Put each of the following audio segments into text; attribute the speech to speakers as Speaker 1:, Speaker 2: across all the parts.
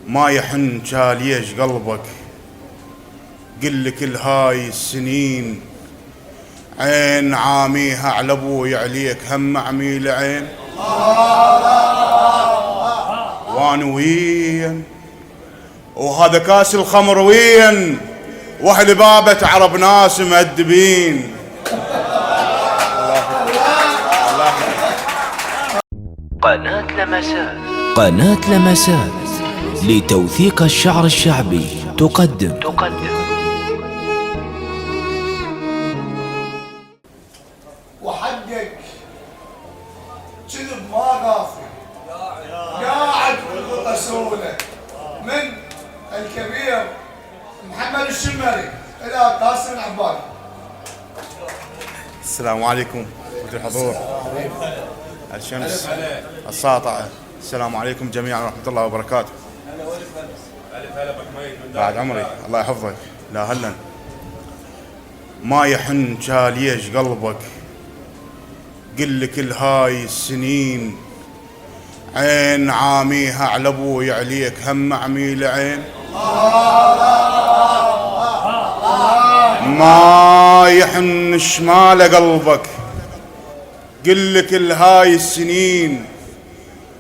Speaker 1: ما يحن جاليش قلبك، قل كل هاي السنين عين عاميها على ابوي عليك هم عميل عين. وانا وين وهذا كاس الخمر وين واهل بابة عرب ناس مؤدبين.
Speaker 2: قناة لمسات لتوثيق الشعر الشعبي تقدم
Speaker 3: وحقك كذب ما غافل قاعد بالغطا سوله من الكبير محمد الشمري الى قاسم العبادي.
Speaker 1: السلام عليكم ورحمة الحضور الشمس الساطعة. السلام عليكم جميعا ورحمة الله وبركاته. بعد عمري الله يحفظك. لا هلا ما يحن جاليش قلبك، قل كل هاي السنين عين عاميها على ابوي عليك هم عميل عين. ما يحن شمال قلبك، قل كل هاي السنين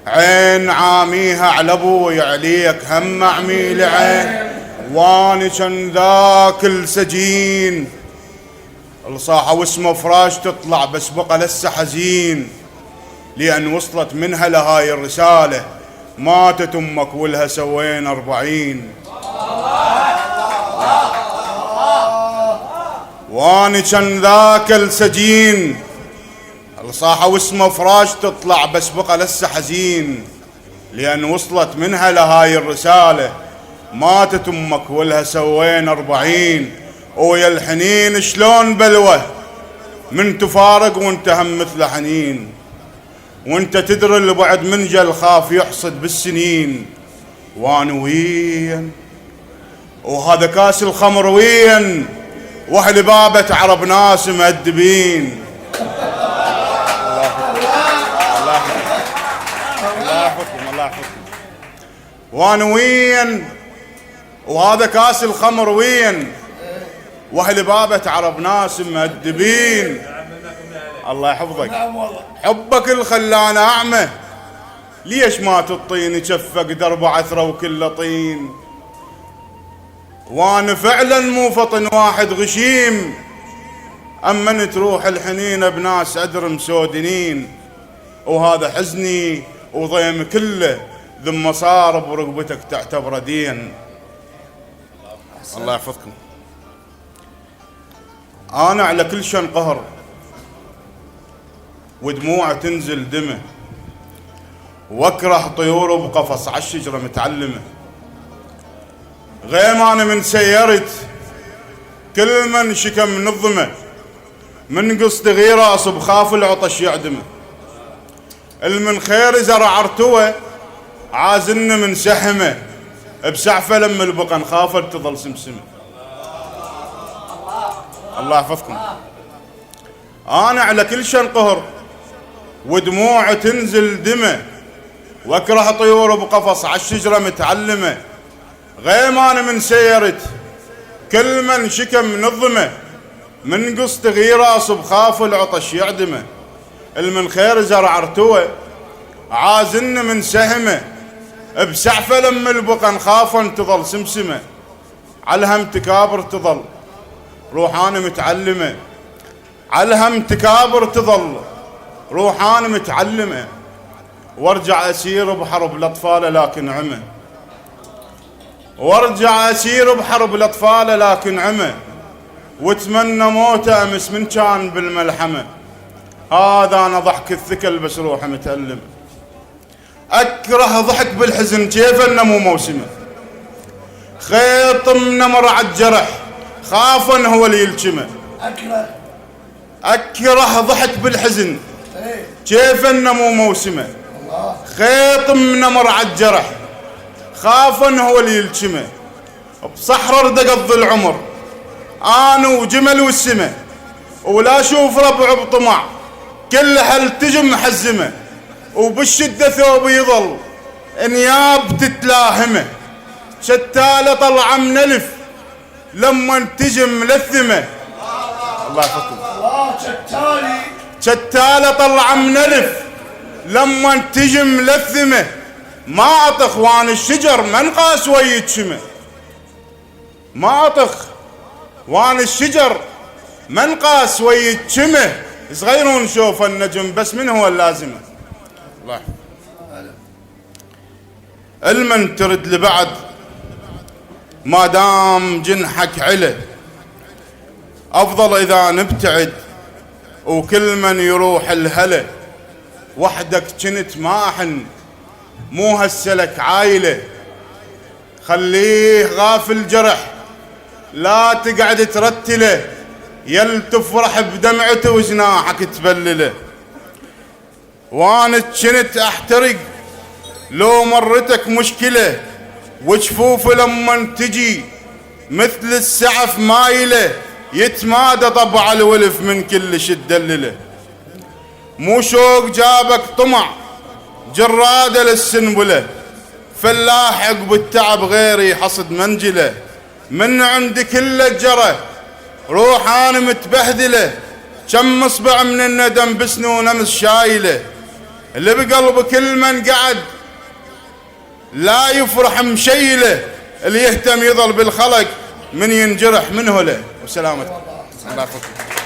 Speaker 1: عين عاميها على ابوي عليك هم عميل عين. واني كان ذاك السجين الصاحة واسمه فراش تطلع بس بقى لسه حزين، لأن وصلت منها لهاي الرسالة ماتت أمك ولها سوين 40. واني كان ذاك السجين الصاحة واسمه فراش تطلع بس بقى لسه حزين، لأن وصلت منها لهاي الرسالة ماتت أمك ولها سوين 40. ويا الحنين شلون بلوه من تفارق وانت هم مثل حنين، وانت تدري اللي بعد منجل خاف يحصد بالسنين. وانا وين وهذا كاس الخمر وين واهل بابة عرب ناس مؤدبين. الله يحفظكم. وانا وين وهذا كاس الخمر وين واهل بابة عرب ناس مؤدبين. الله يحفظك. حبك الخلانة أعمى، ليش ما تطيني شفك درب عثرة وكله طين. وانا فعلا مو فطن واحد غشيم، اما تروح الحنينة بناس أدر مسودنين. وهذا حزني وضيم كله ثم صار برقبتك تعتبر دين. الله يحفظكم. أنا على كل شن قهر ودموع تنزل دمه، واكره طيور بقفص عالشجرة متعلمة. غيم أنا من سيرت كل من شكم منظمة، من قصد غيره أصب خاف العطش يعدمه. المن خير زرع عرتوه عازن من سحمه، بسعفه لما البقى نخافه تظل سمسمه. الله يحفظكم. أنا على كل شن قهر ودموع تنزل دمه، واكره طيور بقفص عالشجرة متعلمة. غيم أنا من سيرت كل من شكم منظمة، من قصد غيره أصب خاف العطش يعدمه. المن خير زرع عرتوه عازن من سهمه، بسعفه لما البقى نخافه تظل سمسمه. علهم تكابر تظل روحاني متعلمة، علهم تكابر تظل روحاني متعلمة. وارجع أسير بحرب الأطفال لكن عمى، وارجع أسير بحرب الأطفال لكن عمى. واتمنى موته أمس من كان بالملحمة، هذا أنا ضحك الثكل بس روحه متألم. أكره ضحك بالحزن كيف أنه مو موسمه، خيط منمر عالجرح خافا هو اللي يلجمه. أكره ضحك بالحزن كيف انه مو موسمه، خيط منمر عالجرح خافا هو اللي يلجمه. بصحر ارد اقضي العمر انا وجمل والسمه، ولا اشوف ربع بطمع كل هالتجم محزمه. وبالشده ثوب يظل انياب تتلاهمه، شتاله طلعه من الف لما تجي ملثمه. الله يحفظكم. شتاله طلعه من الف لما تجي ملثمه، ما اطخ وان الشجر منقاس ويتشمه. ما اطخ وان الشجر منقاس ويتشمه. صغيرون شوف النجم بس من هو اللازمه. الله المن ترد لبعد ما دام جنحك عله، افضل اذا نبتعد وكل من يروح الهله. وحدك جنت ما احن مو هسلك عايله، خليه غافل جرح لا تقعد ترتله، يل تفرح بدمعته وجناحك تبلله. وانا جنت احترق لو مرتك مشكله، وجفوفه لما تجي مثل السعف مايله، يتمادى طبع الولف من كل شدلله. مو شوق جابك طمع جراده للسنبله، فلاح عقب التعب غيري حصد منجله. من عند كل جره روح انا متبهدله، كم اصبع من الندم بسنون امس شايله. اللي بقلب كل من قعد لا يفرح مشيله، اللي يهتم يظل بالخلق من ينجرح منه له. وسلامتك. الله يحفظك.